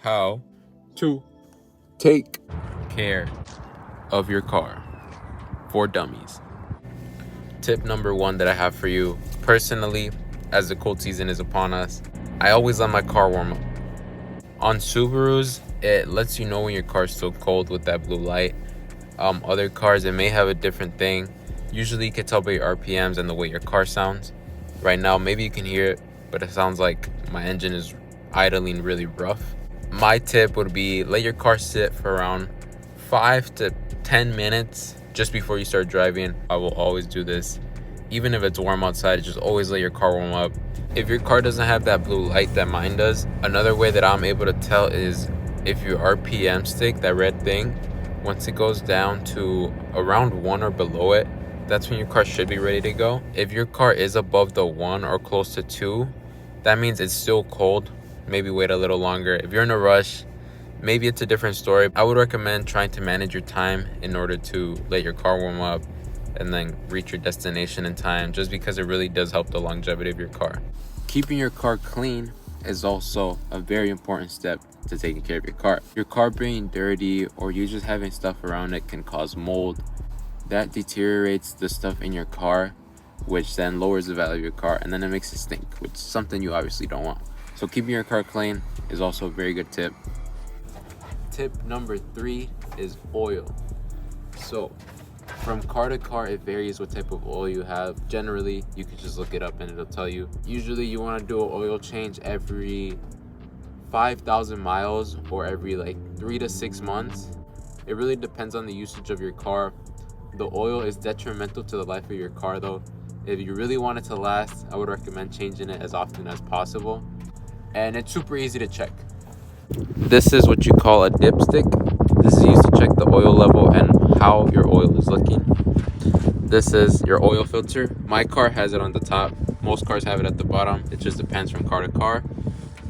how to take care of your car for dummies. Tip number one that I have for you personally, as the cold season is upon us, I always let my car warm up. On Subarus, it lets you know when your car's still cold with that blue light. Other cars, it may have a different thing. Usually you can tell by your RPMs and the way your car sounds. Right now, maybe you can hear it, but it sounds like my engine is idling really rough. My tip would be let your car sit for around 5 to 10 minutes just before you start driving. I will always do this. Even if it's warm outside, just always let your car warm up. If your car doesn't have that blue light that mine does, another way that I'm able to tell is if your RPM stick, that red thing, once it goes down to around 1 or below it, that's when your car should be ready to go. If your car is above the 1 or close to 2, that means it's still cold. Maybe wait a little longer. If you're in a rush, maybe it's a different story. I would recommend trying to manage your time in order to let your car warm up and then reach your destination in time, just because it really does help the longevity of your car. Keeping your car clean is also a very important step to taking care of your car. Your car being dirty or you just having stuff around it can cause mold. That deteriorates the stuff in your car, which then lowers the value of your car, and then it makes it stink, which is something you obviously don't want. So keeping your car clean is also a very good tip. Tip number 3 is oil. So from car to car, it varies what type of oil you have. Generally, you can just look it up and it'll tell you. Usually you want to do an oil change every 5,000 miles or every like 3 to 6 months. It really depends on the usage of your car. The oil is detrimental to the life of your car though. If you really want it to last, I would recommend changing it as often as possible. And it's super easy to check. This is what you call a dipstick. This is used to check the oil level and how your oil is looking. This is your oil filter. My car has it on the top. Most cars have it at the bottom. It just depends from car to car.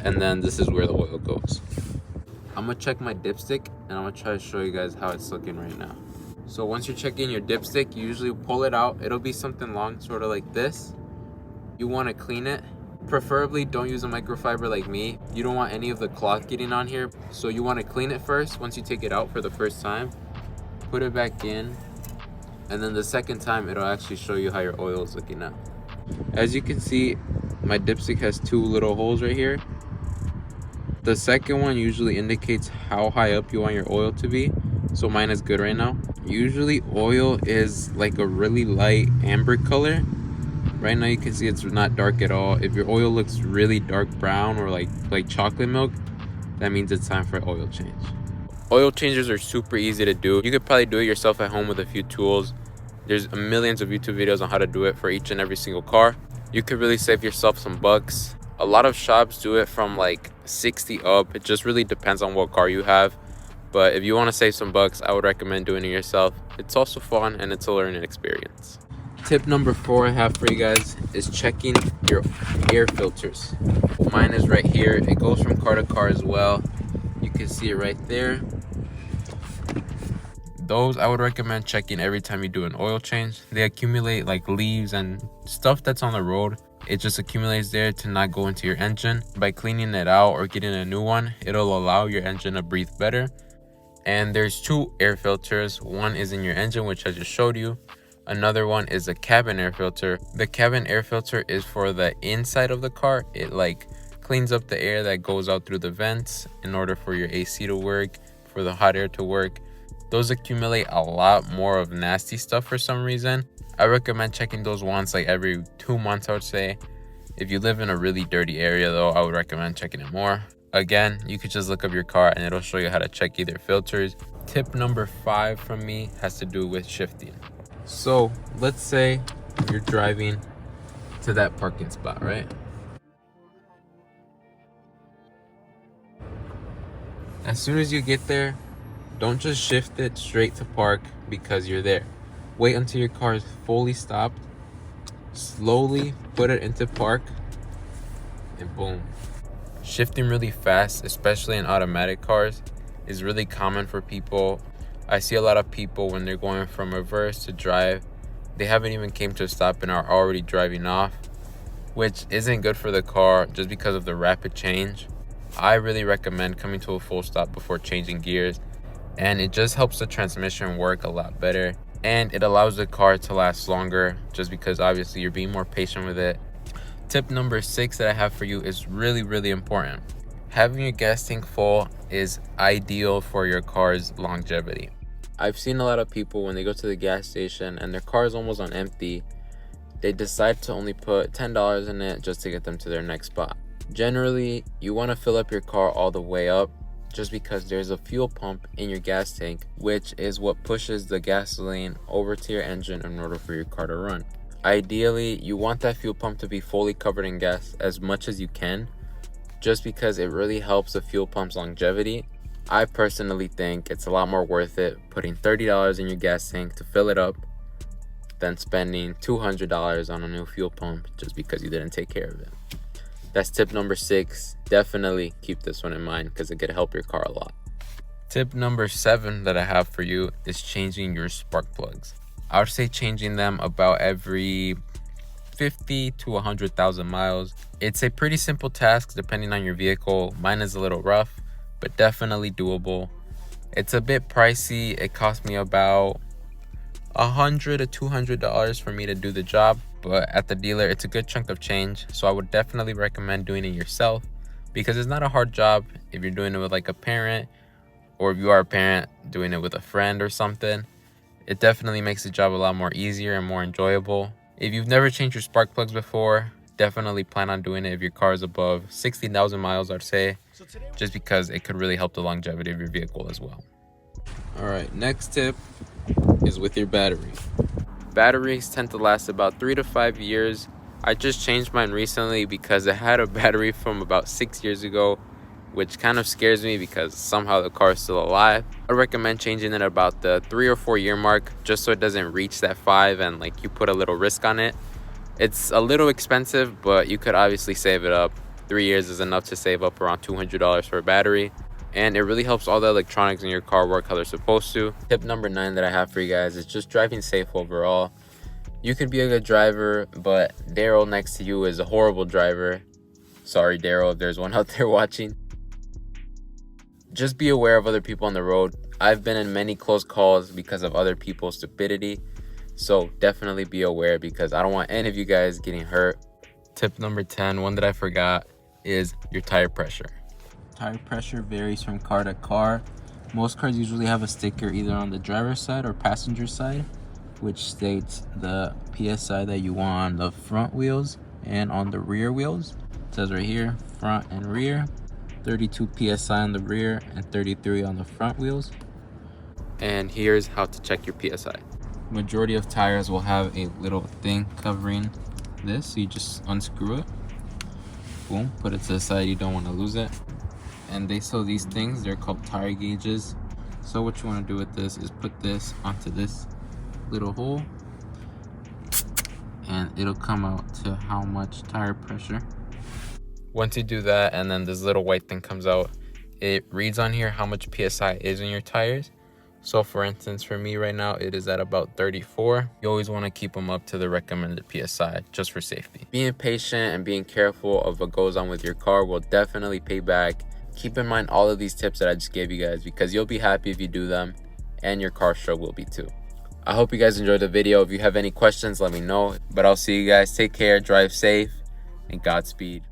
And then this is where the oil goes. I'm gonna check my dipstick and I'm gonna try to show you guys how it's looking right now. So once you're checking your dipstick, you usually pull it out. It'll be something long, sort of like this. You wanna clean it. Preferably don't use a microfiber like me. You don't want any of the cloth getting on here. So you want to clean it first. Once you take it out for the first time, put it back in, and then the second time it'll actually show you how your oil is looking now. As you can see, my dipstick has 2 little holes right here. The second one usually indicates how high up you want your oil to be. So mine is good right now. Usually oil is like a really light amber color. Right now you can see it's not dark at all. If your oil looks really dark brown or like chocolate milk, that means it's time for an oil change. Oil changes are super easy to do. You could probably do it yourself at home with a few tools. There's millions of YouTube videos on how to do it for each and every single car. You could really save yourself some bucks. A lot of shops do it from like 60 up. It just really depends on what car you have. But if you want to save some bucks, I would recommend doing it yourself. It's also fun and it's a learning experience. Tip number 4 I have for you guys is checking your air filters. Mine is right here. It goes from car to car as well. You can see it right there. Those I would recommend checking every time you do an oil change. They accumulate like leaves and stuff that's on the road. It just accumulates there to not go into your engine. By cleaning it out or getting a new one, it'll allow your engine to breathe better. And there's 2 air filters. One is in your engine, which I just showed you. Another one is a cabin air filter. The cabin air filter is for the inside of the car. It like cleans up the air that goes out through the vents in order for your AC to work, for the hot air to work. Those accumulate a lot more of nasty stuff for some reason. I recommend checking those once like every 2 months, I would say. If you live in a really dirty area though, I would recommend checking it more. Again, you could just look up your car and it'll show you how to check either filters. Tip number 5 from me has to do with shifting. So let's say you're driving to that parking spot, right? As soon as you get there, don't just shift it straight to park because you're there. Wait until your car is fully stopped. Slowly put it into park and boom. Shifting really fast, especially in automatic cars, is really common for people. I see a lot of people when they're going from reverse to drive, they haven't even came to a stop and are already driving off, which isn't good for the car just because of the rapid change. I really recommend coming to a full stop before changing gears, and it just helps the transmission work a lot better, and it allows the car to last longer just because obviously you're being more patient with it. Tip number 6 that I have for you is really important. Having your gas tank full is ideal for your car's longevity. I've seen a lot of people when they go to the gas station and their car is almost on empty, they decide to only put $10 in it just to get them to their next spot. Generally, you want to fill up your car all the way up just because there's a fuel pump in your gas tank, which is what pushes the gasoline over to your engine in order for your car to run. Ideally, you want that fuel pump to be fully covered in gas as much as you can, just because it really helps the fuel pump's longevity. I personally think it's a lot more worth it putting $30 in your gas tank to fill it up than spending $200 on a new fuel pump just because you didn't take care of it. That's tip number 6. Definitely keep this one in mind because it could help your car a lot. Tip number 7 that I have for you is changing your spark plugs. I would say changing them about every 50 to 100,000 miles. It's a pretty simple task depending on your vehicle. Mine is a little rough, but definitely doable. It's a bit pricey. It cost me about $100 to $200 for me to do the job, but at the dealer it's a good chunk of change, so I would definitely recommend doing it yourself because it's not a hard job. If you're doing it with like a parent, or if you are a parent doing it with a friend or something, it definitely makes the job a lot more easier and more enjoyable. If you've never changed your spark plugs before, definitely plan on doing it if your car is above 60,000 miles, I'd say, just because it could really help the longevity of your vehicle as well. All right, next tip is with your battery. Batteries tend to last about 3 to 5 years. I just changed mine recently because I had a battery from about 6 years ago, which kind of scares me because somehow the car is still alive. I recommend changing it about the 3 or 4 year mark just so it doesn't reach that 5 and like you put a little risk on it. It's a little expensive, but you could obviously save it up. 3 years is enough to save up around $200 for a battery, and it really helps all the electronics in your car work how they're supposed to. Tip number 9 that I have for you guys is just driving safe overall. You could be a good driver, but Daryl next to you is a horrible driver. Sorry Daryl, if there's one out there watching. Just be aware of other people on the road. I've been in many close calls because of other people's stupidity, so definitely be aware because I don't want any of you guys getting hurt. Tip number 10, one that I forgot, is your tire pressure. Tire pressure varies from car to car. Most cars usually have a sticker either on the driver's side or passenger side, which states the PSI that you want on the front wheels and on the rear wheels. It says right here, front and rear. 32 PSI on the rear and 33 on the front wheels. And here's how to check your PSI. Majority of tires will have a little thing covering this, so you just unscrew it, boom, put it to the side, you don't want to lose it. And they sell these things, they're called tire gauges. So what you want to do with this is put this onto this little hole and it'll come out to how much tire pressure. Once you do that, and then this little white thing comes out, it reads on here how much PSI is in your tires. So for instance, for me right now, it is at about 34. You always want to keep them up to the recommended PSI just for safety. Being patient and being careful of what goes on with your car will definitely pay back. Keep in mind all of these tips that I just gave you guys because you'll be happy if you do them and your car show will be too. I hope you guys enjoyed the video. If you have any questions, let me know. But I'll see you guys. Take care, drive safe, and Godspeed.